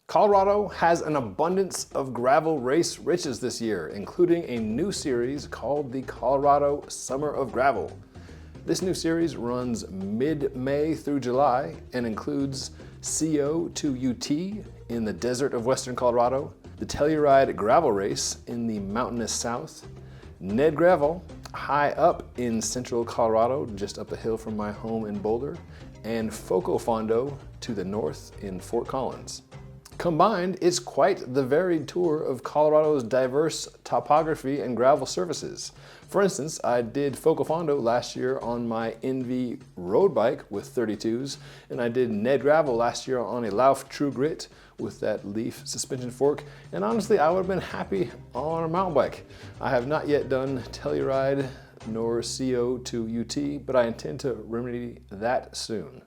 Colorado has an abundance of gravel race riches this year, including a new series called the Colorado Summer of Gravel. This new series runs mid-May through July and includes CO to UT in the desert of western Colorado, the Telluride Gravel Race in the mountainous south, Ned Gravel high up in central Colorado, just up the hill from my home in Boulder, and FoCo Fondo to the north in Fort Collins. Combined, it's quite the varied tour of Colorado's diverse topography and gravel surfaces. For instance, I did FoCo Fondo last year on my Envy road bike with 32s, and I did Ned Gravel last year on a Lauf True Grit with that Leaf suspension fork, and honestly, I would have been happy on a mountain bike. I have not yet done Telluride nor CO to UT, but I intend to remedy that soon.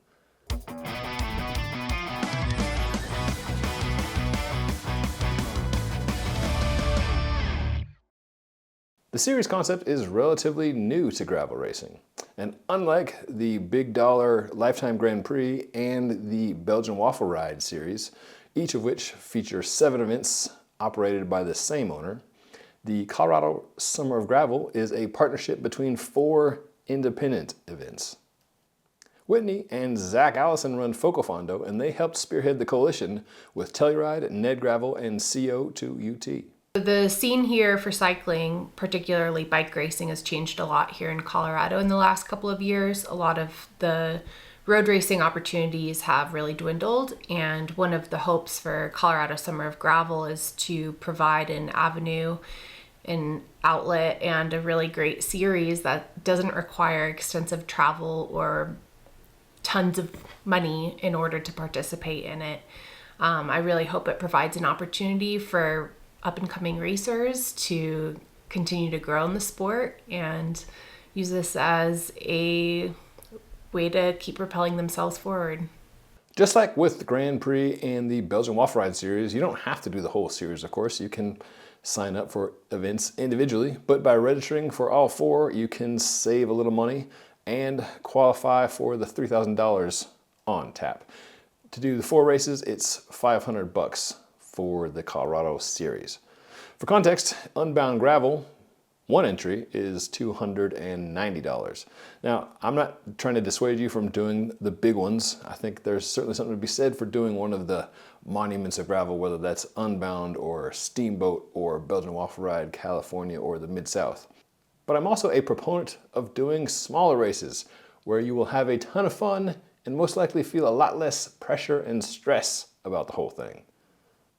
The series concept is relatively new to gravel racing, and unlike the Big Dollar Lifetime Grand Prix and the Belgian Waffle Ride series, each of which feature 7 events operated by the same owner, the Colorado Summer of Gravel is a partnership between 4 independent events. Whitney and Zach Allison run FoCo Fondo, and they helped spearhead the coalition with Telluride, Ned Gravel, and CO to UT. The scene here for cycling, particularly bike racing, has changed a lot here in Colorado in the last couple of years. A lot of the road racing opportunities have really dwindled, and one of the hopes for Colorado Summer of Gravel is to provide an avenue, an outlet, and a really great series that doesn't require extensive travel or tons of money in order to participate in it. I really hope it provides an opportunity for up-and-coming racers to continue to grow in the sport and use this as a way to keep propelling themselves forward. Just like with the Grand Prix and the Belgian Waffle Ride series, you don't have to do the whole series, of course. You can sign up for events individually, but by registering for all 4, you can save a little money and qualify for the $3,000 on tap. To do the 4 races, it's $500 for the Colorado series. For context, Unbound Gravel, 1 entry is $290. Now, I'm not trying to dissuade you from doing the big ones. I think there's certainly something to be said for doing one of the monuments of gravel, whether that's Unbound or Steamboat or Belgian Waffle Ride, California, or the Mid-South. But I'm also a proponent of doing smaller races where you will have a ton of fun and most likely feel a lot less pressure and stress about the whole thing.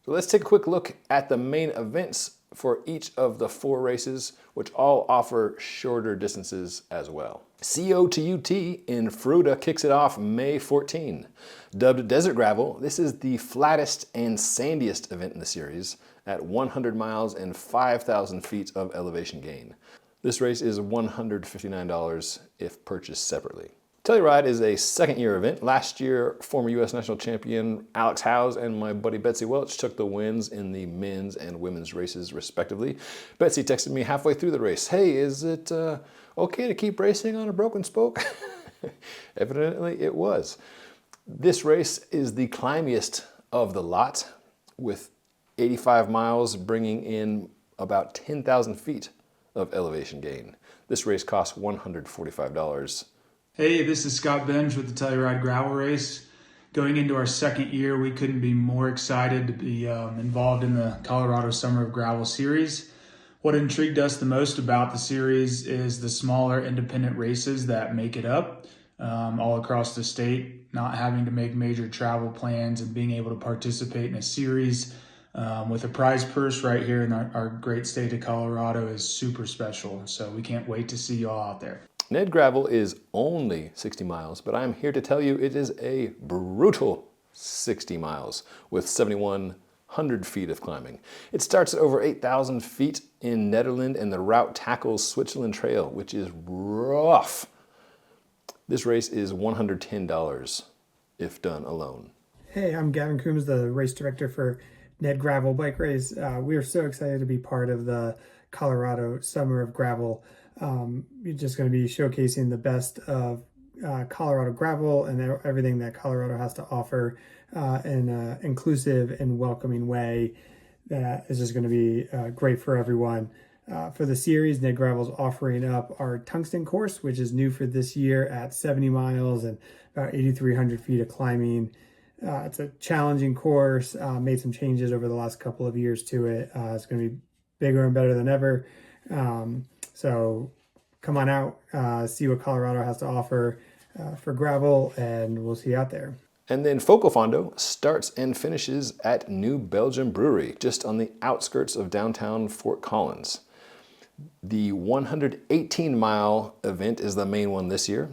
So let's take a quick look at the main events for each of the 4 races, which all offer shorter distances as well. CO to UT in Fruita kicks it off May 14. Dubbed Desert Gravel, this is the flattest and sandiest event in the series at 100 miles and 5,000 feet of elevation gain. This race is $159 if purchased separately. Telluride is a second-year event. Last year, former U.S. national champion Alex Howes and my buddy Betsy Welch took the wins in the men's and women's races, respectively. Betsy texted me halfway through the race, "Hey, is it okay to keep racing on a broken spoke?" Evidently, it was. This race is the climbiest of the lot, with 85 miles bringing in about 10,000 feet of elevation gain. This race costs $145. Hey, this is Scott Benj with the Telluride Gravel Race. Going into our second year, we couldn't be more excited to be involved in the Colorado Summer of Gravel series. What intrigued us the most about the series is the smaller independent races that make it up all across the state, not having to make major travel plans and being able to participate in a series with a prize purse right here in our great state of Colorado is super special. So we can't wait to see you all out there. Ned Gravel is only 60 miles, but I'm here to tell you it is a brutal 60 miles with 7,100 feet of climbing. It starts at over 8,000 feet in Netherlands, and the route tackles Switzerland Trail, which is rough. This race is $110 if done alone. Hey, I'm Gavin Coombs, the race director for Ned Gravel Bike Race. We are so excited to be part of the Colorado Summer of Gravel. You're just going to be showcasing the best of Colorado gravel and everything that Colorado has to offer. in an inclusive and welcoming way that is just going to be great for everyone. For the series, Ned Gravel's offering up our tungsten course, which is new for this year at 70 miles and about 8,300 feet of climbing. It's a challenging course, made some changes over the last couple of years to it. It's going to be bigger and better than ever. So come on out, see what Colorado has to offer for gravel, and we'll see you out there. And then FoCo Fondo starts and finishes at New Belgium Brewery, just on the outskirts of downtown Fort Collins. The 118-mile event is the main one this year.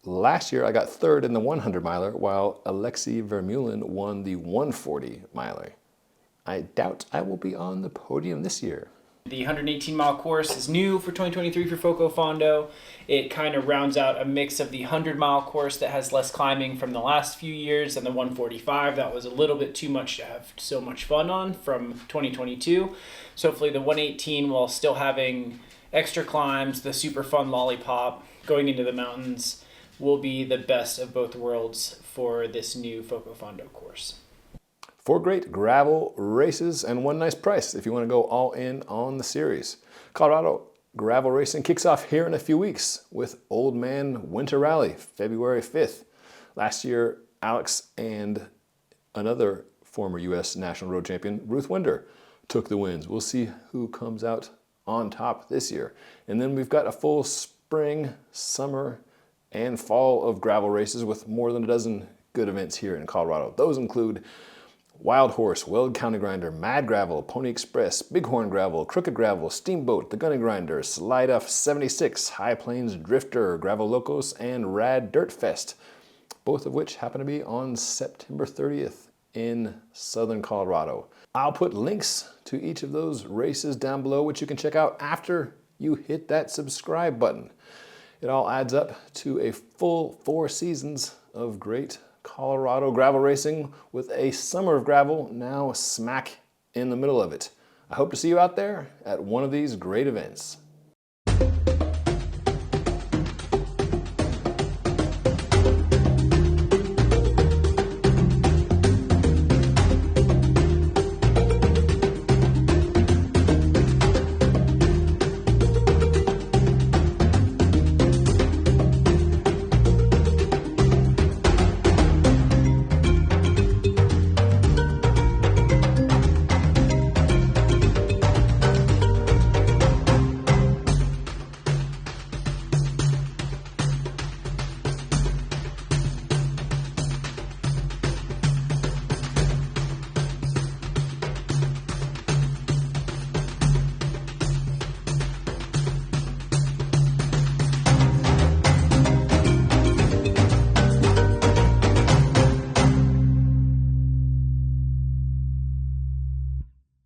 Last year, I got third in the 100-miler, while Alexei Vermeulen won the 140-miler. I doubt I will be on the podium this year. The 118-mile course is new for 2023 for FoCo Fondo. It kind of rounds out a mix of the 100-mile course that has less climbing from the last few years and the 145 that was a little bit too much to have so much fun on from 2022. So hopefully the 118, while still having extra climbs, the super fun lollipop, going into the mountains, will be the best of both worlds for this new FoCo Fondo course. 4 great gravel races and 1 nice price if you want to go all in on the series. Colorado Gravel Racing kicks off here in a few weeks with Old Man Winter Rally, February 5th. Last year, Alex and another former U.S. National Road Champion, Ruth Winder, took the wins. We'll see who comes out on top this year. And then we've got a full spring, summer, and fall of gravel races with more than a dozen good events here in Colorado. Those include Wild Horse, Weld County Grinder, Mad Gravel, Pony Express, Bighorn Gravel, Crooked Gravel, Steamboat, The Gunny Grinder, Slide Off 76, High Plains Drifter, Gravel Locos, and Rad Dirt Fest, both of which happen to be on September 30th in southern Colorado. I'll put links to each of those races down below, which you can check out after you hit that subscribe button. It all adds up to a full 4 seasons of great Colorado gravel racing with a summer of gravel now smack in the middle of it. I hope to see you out there at one of these great events.